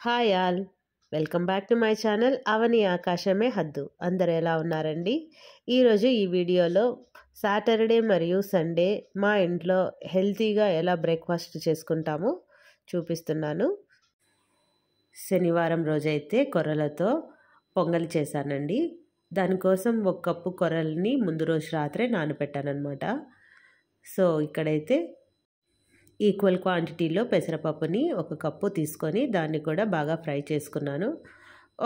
Hi all, welcome back to my channel అవని ఆకాశమే హద్దు. అందరు ఎలా ఉన్నారండి? ఈరోజు ఈ వీడియోలో సాటర్డే మరియు సండే మా ఇంట్లో హెల్తీగా ఎలా బ్రేక్ఫాస్ట్ చేసుకుంటామో చూపిస్తున్నాను. శనివారం రోజైతే కొర్రలతో పొంగల్ చేశానండి. దానికోసం 1 కప్పు కొర్రల్ని ముందు రోజు రాత్రే నానబెట్టానమాట. సో ఇక్కడైతే ఈక్వల్ క్వాంటిటీలో పెసరపప్పుని 1 కప్పు తీసుకొని దాన్ని కూడా బాగా ఫ్రై చేసుకున్నాను.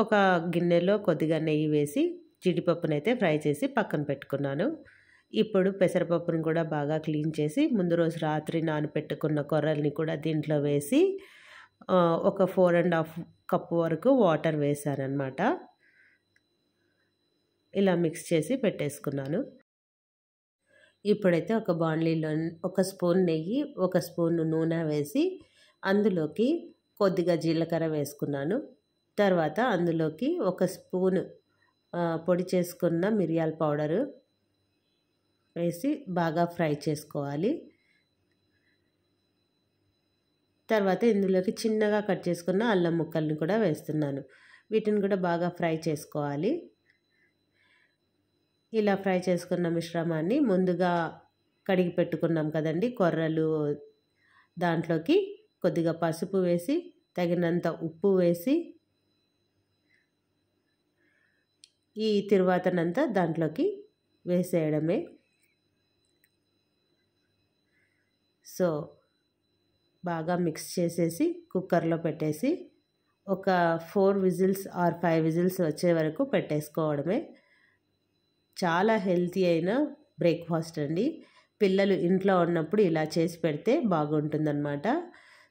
ఒక గిన్నెలో కొద్దిగా నెయ్యి వేసి జీడిపప్పునైతే ఫ్రై చేసి పక్కన పెట్టుకున్నాను. ఇప్పుడు పెసరపప్పుని కూడా బాగా క్లీన్ చేసి ముందు రోజు రాత్రి నానబెట్టుకున్న కొర్రల్ని కూడా దీంట్లో వేసి ఒక 4.5 కప్పు వరకు వాటర్ వేసానన్నమాట. ఇలా మిక్స్ చేసి పెట్టేసుకున్నాను. ఇప్పుడైతే ఒక బాండ్లీలో 1 స్పూన్ నెయ్యి, 1 స్పూన్ నూనె వేసి అందులోకి కొద్దిగా జీలకర్ర వేసుకున్నాను. తర్వాత అందులోకి 1 స్పూన్ పొడి చేసుకున్న మిరియాల పౌడరు వేసి బాగా ఫ్రై చేసుకోవాలి. తర్వాత ఇందులోకి చిన్నగా కట్ చేసుకున్న అల్లం ముక్కల్ని కూడా వేస్తున్నాను. వీటిని కూడా బాగా ఫ్రై చేసుకోవాలి. ఇలా ఫ్రై చేసుకున్న మిశ్రమాన్ని ముందుగా కడిగి పెట్టుకున్నాం కదండి కొర్రలు, దాంట్లోకి కొద్దిగా పసుపు వేసి తగినంత ఉప్పు వేసి ఈ తిరువాతనంతా దాంట్లోకి వేసేయడమే. సో బాగా మిక్స్ చేసేసి కుక్కర్లో పెట్టేసి ఒక 4 విజిల్స్ ఆర్ 5 విజిల్స్ వచ్చే వరకు పెట్టేసుకోవడమే. చాలా హెల్తీ అయిన బ్రేక్ఫాస్ట్ అండి. పిల్లలు ఇంట్లో ఉన్నప్పుడు ఇలా చేసి పెడితే బాగుంటుందన్నమాట.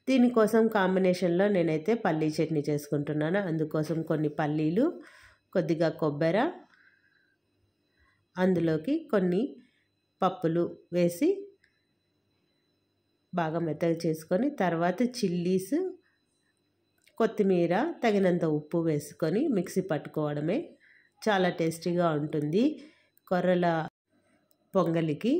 దీనికోసం కాంబినేషన్లో నేనైతే పల్లీ చట్నీ చేసుకుంటున్నాను. అందుకోసం కొన్ని పల్లీలు, కొద్దిగా కొబ్బరి, అందులోకి కొన్ని పప్పులు వేసి బాగా మెత్తగా చేసుకొని తర్వాత చిల్లీస్, కొత్తిమీర, తగినంత ఉప్పు వేసుకొని మిక్సీ పట్టుకోవడమే. చాలా టేస్టీగా ఉంటుంది కొర్రల పొంగలికి.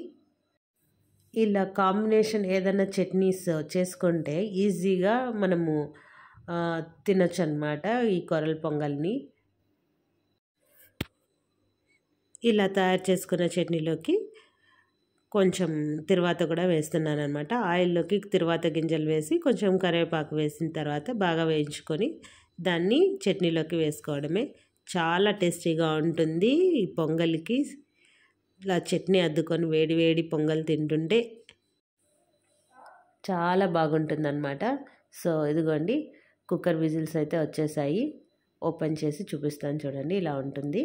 ఇలా కాంబినేషన్ ఏదైనా చట్నీస్ చేసుకుంటే ఈజీగా మనము తినొచ్చు అన్నమాట ఈ కొర్రల పొంగల్ని. ఇలా తయారు చేసుకున్న చట్నీలోకి కొంచెం తిరువాత కూడా వేస్తున్నాను అనమాట. ఆయిల్లోకి తిరువాత గింజలు వేసి కొంచెం కరివేపాకు వేసిన తర్వాత బాగా వేయించుకొని దాన్ని చట్నీలోకి వేసుకోవడమే. చాలా టేస్టీగా ఉంటుంది ఈ పొంగల్కి. ఇలా చట్నీ అద్దుకొని వేడి వేడి పొంగల్ తింటుంటే చాలా బాగుంటుందన్నమాట. సో ఇదిగోండి కుక్కర్ విజిల్స్ అయితే వచ్చేసాయి. ఓపెన్ చేసి చూపిస్తాను చూడండి, ఇలా ఉంటుంది.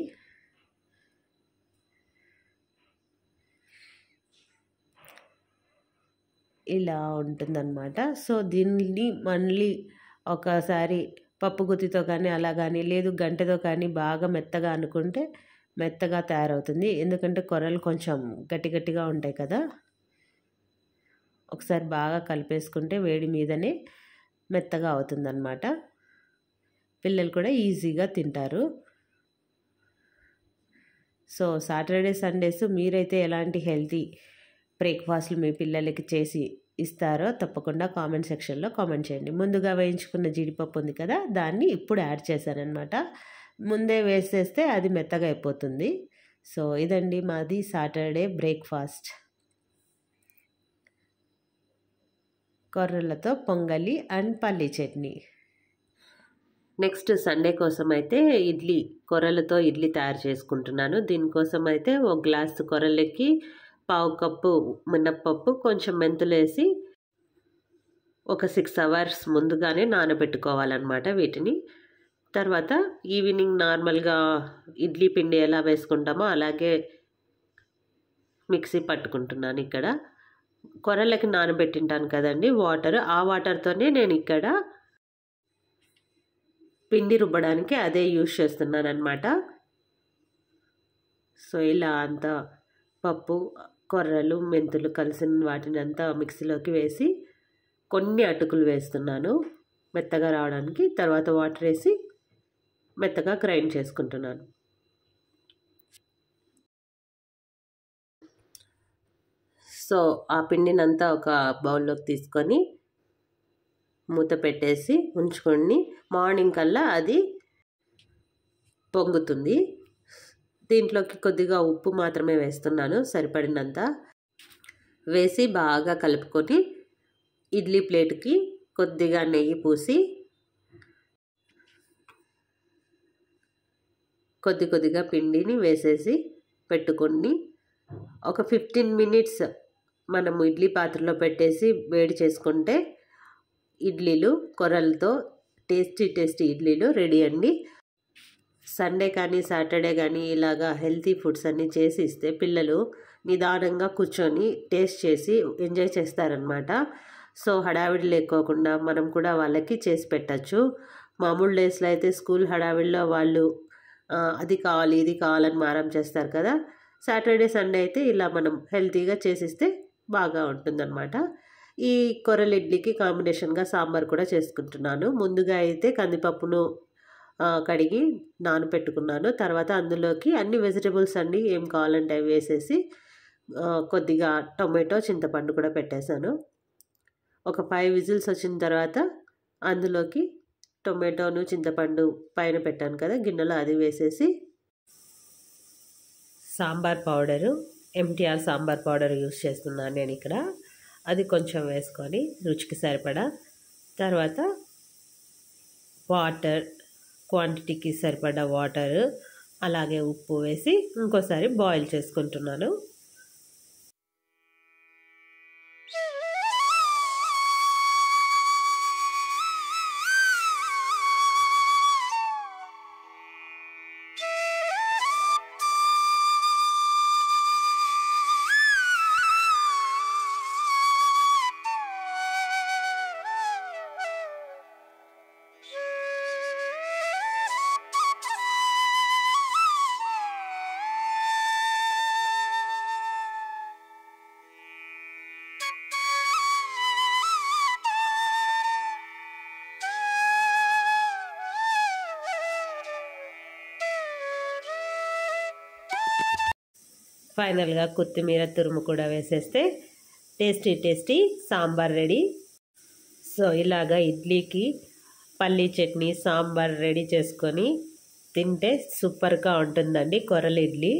ఇలా ఉంటుందన్నమాట. సో దీన్ని మళ్ళీ ఒకసారి పప్పు గుత్తితో కానీ అలా కానీ లేదు గంటెతో కానీ బాగా మెత్తగా అనుకుంటే మెత్తగా తయారవుతుంది. ఎందుకంటే కొర్రలు కొంచెం గట్టి గట్టిగా ఉంటాయి కదా. ఒకసారి బాగా కలిపేసుకుంటే వేడి మీదనే మెత్తగా అవుతుందన్నమాట. పిల్లలు కూడా ఈజీగా తింటారు. సో సాటర్డే సండేస్ మీరైతే ఎలాంటి హెల్తీ బ్రేక్ఫాస్ట్లు మీ పిల్లలకి చేసి ఇస్తారో తప్పకుండా కామెంట్ సెక్షన్లో కామెంట్ చేయండి. ముందుగా వేయించుకున్న జీడిపప్పు ఉంది కదా, దాన్ని ఇప్పుడు యాడ్ చేశానన్నమాట. ముందే వేసేస్తే అది మెత్తగా అయిపోతుంది. సో ఇదండి మాది సాటర్డే బ్రేక్ఫాస్ట్, కొర్రలతో పొంగలి అండ్ పల్లీ చట్నీ. నెక్స్ట్ సండే కోసం అయితే కొర్రలతో ఇడ్లీ తయారు చేసుకుంటున్నాను. దీనికోసం అయితే 1 గ్లాసు కొర్రలకి 1/2 కప్పు మినప్పప్పు, కొంచెం మెంతులు వేసి ఒక 6 అవర్స్ ముందుగానే నానబెట్టుకోవాలన్నమాట వీటిని. తర్వాత ఈవినింగ్ నార్మల్గా ఇడ్లీ పిండి ఎలా వేసుకుంటామో అలాగే మిక్సీ పట్టుకుంటున్నాను. ఇక్కడ కొర్రలకి నానబెట్టింటాను కదండి వాటర్, ఆ వాటర్తోనే నేను ఇక్కడ పిండి రుబ్బడానికి అదే యూజ్ చేస్తున్నాను అనమాట. సో ఇలా అంతా పప్పు, కొర్రలు, మెంతులు కలిసిన వాటిని అంతా మిక్సీలోకి వేసి కొన్ని అటుకులు వేస్తున్నాను మెత్తగా రావడానికి. తర్వాత వాటర్ వేసి మెత్తగా గ్రైండ్ చేసుకుంటున్నాను. సో ఆ పిండినంతా ఒక బౌల్లోకి తీసుకొని మూత పెట్టేసి ఉంచుకొని మార్నింగ్ కల్లా అది పొంగుతుంది. దీంట్లోకి కొద్దిగా ఉప్పు మాత్రమే వేస్తున్నాను, సరిపడినంత వేసి బాగా కలుపుకొని ఇడ్లీ ప్లేట్కి కొద్దిగా నెయ్యి పూసి కొద్దిగా పిండిని వేసేసి పెట్టుకొని ఒక 15 మినిట్స్ మనము ఇడ్లీ పాత్రలో పెట్టేసి వేడి చేసుకుంటే ఇడ్లీలు కొర్రలతో టేస్టీ ఇడ్లీలు రెడీ అండి. సండే కానీ సాటర్డే కానీ ఇలాగా హెల్తీ ఫుడ్స్ అన్నీ చేసి ఇస్తే పిల్లలు నిదానంగా కూర్చొని టేస్ట్ చేసి ఎంజాయ్ చేస్తారనమాట. సో హడావిడి లేకోకుండా మనం కూడా వాళ్ళకి చేసి పెట్టచ్చు. మామూలు డేస్లో అయితే స్కూల్ హడావిడిలో వాళ్ళు అది కావాలి ఇది కావాలని మారం చేస్తారు కదా. సాటర్డే సండే అయితే ఇలా మనం హెల్తీగా చేసిస్తే బాగా ఉంటుందన్నమాట. ఈ కొర్రల ఇడ్లీకి కాంబినేషన్గా సాంబార్ కూడా చేసుకుంటున్నాను. ముందుగా అయితే కందిపప్పును కడిగి నానబెట్టుకున్నాను. తర్వాత అందులోకి అన్ని వెజిటబుల్స్ అన్నీ ఏం కావాలంటే అవి వేసేసి కొద్దిగా టొమాటో చింతపండు కూడా పెట్టేశాను. ఒక 5 విజిల్స్ వచ్చిన తర్వాత అందులోకి టొమాటోను చింతపండు పైన పెట్టాను కదా గిన్నెలో, అది వేసేసి sambar powder MTR sambar powder use చేస్తున్నాను నేను ఇక్కడ. అది కొంచెం వేసుకొని రుచికి సరిపడా, తర్వాత వాటర్ క్వాంటిటీకి సరిపడా వాటర్, అలాగే ఉప్పు వేసి ఇంకోసారి బాయిల్ చేసుకుంటున్నాను. ఫైనల్గా కొత్తిమీర తురుము కూడా వేసేస్తే టేస్టీ సాంబార్ రెడీ. సో ఇలాగా ఇడ్లీకి పల్లీ చట్నీ సాంబార్ రెడీ చేసుకొని తింటే సూపర్గా ఉంటుందండి కొర్రల ఇడ్లీ.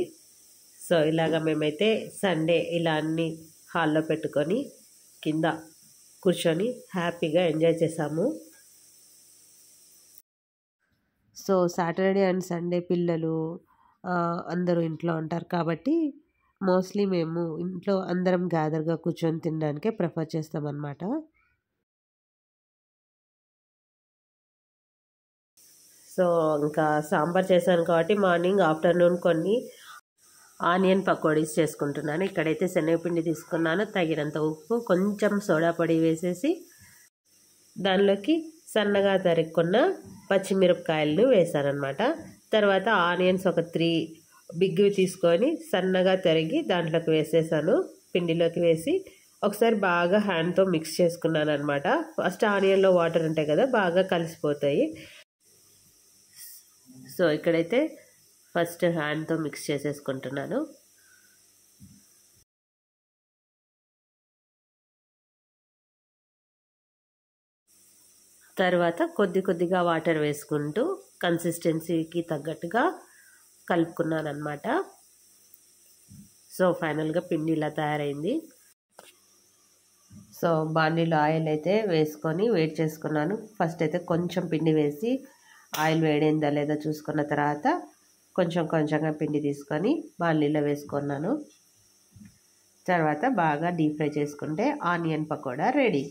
సో ఇలాగ మేమైతే సండే ఇలా అన్ని హాల్లో పెట్టుకొని కింద కూర్చొని హ్యాపీగా ఎంజాయ్ చేసాము. సో సాటర్డే అండ్ సండే పిల్లలు అందరూ ఇంట్లో ఉంటారు కాబట్టి మోస్ట్లీ మేము ఇంట్లో అందరం గ్యాదర్గా కూర్చొని తినడానికే ప్రిఫర్ చేస్తామన్నమాట. సో ఇంకా సాంబార్ చేశాను కాబట్టి మార్నింగ్ ఆఫ్టర్నూన్ కొన్ని ఆనియన్ పకోడీస్ చేసుకుంటున్నాను. ఇక్కడైతే శనగపిండి తీసుకున్నాను, తగినంత ఉప్పు, కొంచెం సోడా పొడి వేసేసి దానిలోకి సన్నగా తరుక్కున్న పచ్చిమిరపకాయలు వేసానమాట. తర్వాత ఆనియన్స్ ఒక 3 బిగ్గివి తీసుకొని సన్నగా తరిగి దాంట్లోకి వేసేసాను. పిండిలోకి వేసి ఒకసారి బాగా హ్యాండ్తో మిక్స్ చేసుకున్నాను అనమాట. ఫస్ట్ ఆనియన్లో వాటర్ ఉంటాయి కదా, బాగా కలిసిపోతాయి. సో ఇక్కడైతే ఫస్ట్ హ్యాండ్తో మిక్స్ చేసేసుకుంటున్నాను. తర్వాత కొద్దిగా వాటర్ వేసుకుంటూ కన్సిస్టెన్సీకి తగ్గట్టుగా కలుపుకున్నాను అనమాట. సో ఫైనల్గా పిండి ఇలా తయారైంది. సో బాండీలో ఆయిల్ అయితే వేసుకొని వేడి చేసుకున్నాను. ఫస్ట్ అయితే కొంచెం పిండి వేసి ఆయిల్ వేడైందా లేదా చూసుకున్న తర్వాత కొంచెంగా పిండి తీసుకొని బాండీలో వేసుకున్నాను. తర్వాత బాగా డీప్ ఫ్రై చేసుకుంటే ఆనియన్ పకోడా రెడీ.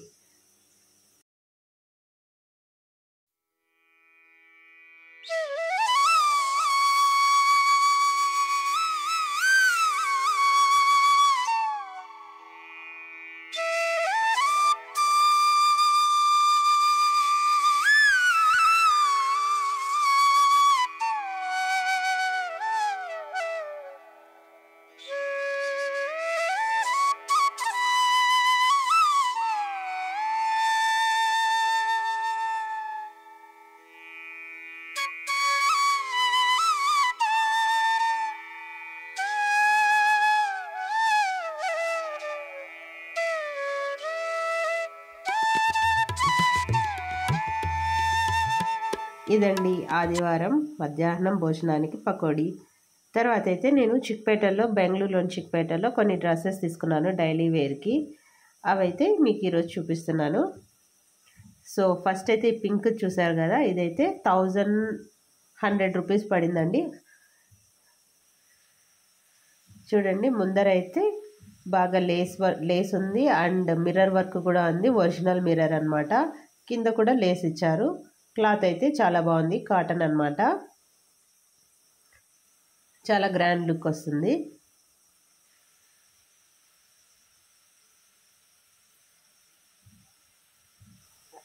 ఇదండి ఆదివారం మధ్యాహ్నం భోజనానికి పకోడీ. తర్వాత అయితే నేను చిక్పేటలో, బెంగళూరులోని చిక్పేటలో కొన్ని డ్రెస్సెస్ తీసుకున్నాను డైలీ వేర్కి. అవైతే మీకు ఈరోజు చూపిస్తున్నాను. సో ఫస్ట్ అయితే ఈ పింక్ చూసారు కదా, ఇదైతే 1100 రూపీస్ పడిందండి. చూడండి, ముందర అయితే బాగా లేస్ ఉంది అండ్ మిర్రర్ వర్క్ కూడా ఉంది. ఒరిజినల్ మిర్రర్ అనమాట. కింద కూడా లేస్ ఇచ్చారు. క్లాత్ అయితే చాలా బాగుంది, కాటన్ అనమాట. చాలా గ్రాండ్ లుక్ వస్తుంది.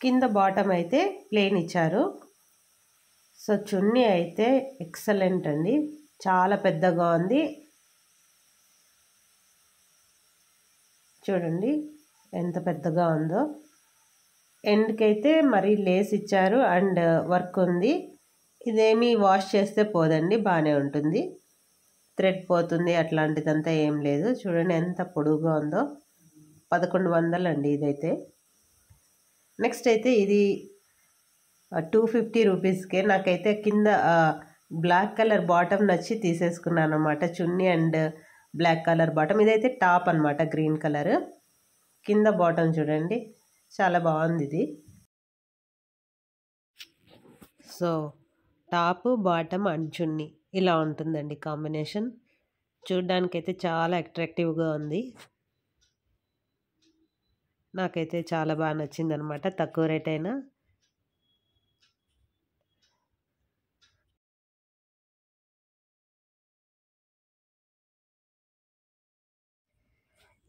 కింద బాటమ్ అయితే ప్లెయిన్ ఇచ్చారు. సో చున్నీ అయితే ఎక్సలెంట్ అండి, చాలా పెద్దగా ఉంది. చూడండి ఎంత పెద్దగా ఉందో. ఎండ్కి అయితే మరీ లేస్ ఇచ్చారు అండ్ వర్క్ ఉంది. ఇదేమి వాష్ చేస్తే పోదండి, బాగానే ఉంటుంది. థ్రెడ్ పోతుంది అట్లాంటిదంతా ఏం లేదు. చూడండి ఎంత పొడుగుగా ఉందో. 1100 అండి ఇదైతే. నెక్స్ట్ అయితే ఇది 250 రూపీస్కే. నాకైతే కింద బ్లాక్ కలర్ బాటమ్ నచ్చి తీసేసుకున్నాను అనమాట. చున్నీ అండ్ బ్లాక్ కలర్ బాటమ్. ఇదైతే టాప్ అనమాట, గ్రీన్ కలర్. కింద బాటమ్ చూడండి, చాలా బాగుంది ఇది. సో టాప్, బాటమ్ అండ్ చున్నీ ఇలా ఉంటుందండి కాంబినేషన్. చూడ్డానికైతే చాలా అట్రాక్టివ్గా ఉంది. నాకైతే చాలా బాగా నచ్చింది అనమాట, తక్కువ రేట్ అయినా.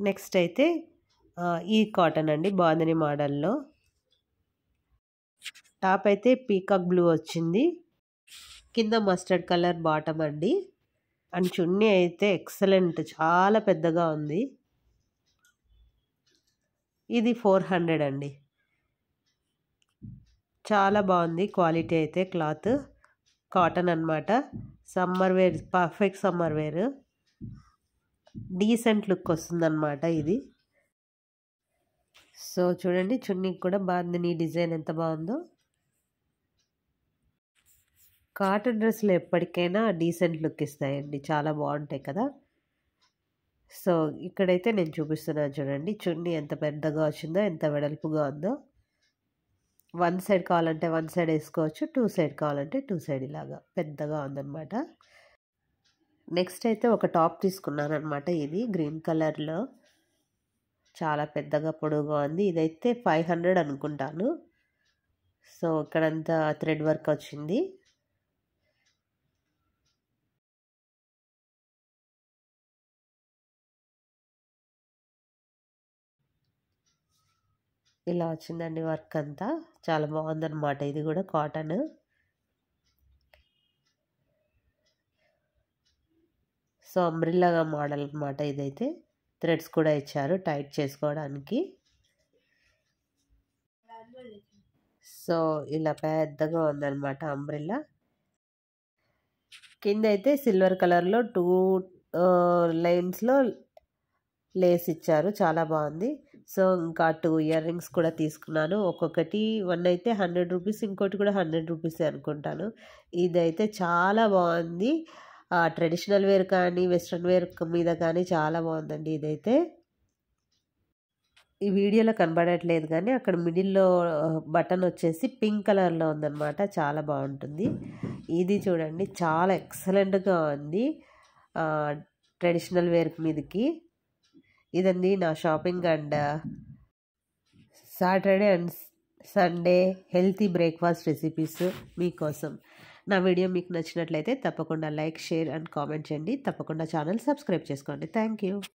నెక్స్ట్ అయితే ఈ కాటన్ అండి, బాందిని మోడల్లో. టాప్ అయితే పీకాక్ బ్లూ వచ్చింది. కింద మస్టర్డ్ కలర్ బాటమ్ అండి. అండ్ చున్నీ అయితే ఎక్సలెంట్, చాలా పెద్దగా ఉంది. ఇది 400 అండి. చాలా బాగుంది క్వాలిటీ అయితే. క్లాత్ కాటన్ అనమాట. Summer wear, perfect summer wear. Decent look వస్తుందన్నమాట ఇది. సో చూడండి, చున్నీకి కూడా బాగుంది. డిజైన్ ఎంత బాగుందో. కాటన్ డ్రెస్సులు ఎప్పటికైనా డీసెంట్ లుక్ ఇస్తాయండి, చాలా బాగుంటాయి కదా. సో ఇక్కడైతే నేను చూపిస్తున్నాను చూడండి, చున్నీ ఎంత పెద్దగా వచ్చిందో, ఎంత వెడల్పుగా ఉందో. 1 సైడ్ కావాలంటే 1 సైడ్ వేసుకోవచ్చు, 2 సైడ్ కావాలంటే 2 సైడ్ ఇలాగా పెద్దగా ఉందన్నమాట. నెక్స్ట్ అయితే ఒక టాప్ తీసుకున్నాను అనమాట. ఇది గ్రీన్ కలర్లో చాలా పెద్దగా పొడవుగా ఉంది. ఇదైతే 500 అనుకుంటాను. సో ఇక్కడంతా థ్రెడ్ వర్క్ వచ్చింది. ఇలా వచ్చిందండి వర్క్ అంతా, చాలా బాగుందన్నమాట. ఇది కూడా కాటన్. సో అంబ్రిల్లాగా మోడల్ అనమాట ఇదైతే. థ్రెడ్స్ కూడా ఇచ్చారు టైట్ చేసుకోవడానికి. సో ఇలా పెద్దగా ఉందన్నమాట అంబ్రిల్లా. కింద అయితే సిల్వర్ కలర్లో 2 లైన్స్లో లేస్ ఇచ్చారు, చాలా బాగుంది. సో ఇంకా 2 ఇయర్ రింగ్స్ కూడా తీసుకున్నాను. ఒక్కొక్కటి 1 అయితే 100 రూపీస్, ఇంకోటి కూడా 100 రూపీసే అనుకుంటాను. ఇదైతే చాలా బాగుంది. ట్రెడిషనల్ వేర్ కానీ వెస్ట్రన్ వేర్ మీద కానీ చాలా బాగుందండి ఇదైతే. ఈ వీడియోలో కనబడట్లేదు కానీ అక్కడ మిడిల్లో బటన్ వచ్చేసి పింక్ కలర్లో ఉందన్నమాట, చాలా బాగుంటుంది. ఇది చూడండి, చాలా ఎక్సలెంట్గా ఉంది ట్రెడిషనల్ వేర్ మీదకి. ఇదండి నా shopping and Saturday and Sunday healthy breakfast recipes మీకోసం. నా వీడియో మీకు నచ్చినట్లయితే తప్పకుండా లైక్, షేర్ అండ్ కామెంట్ చేయండి. తప్పకుండా ఛానల్ సబ్స్క్రైబ్ చేసుకోండి. Thank you.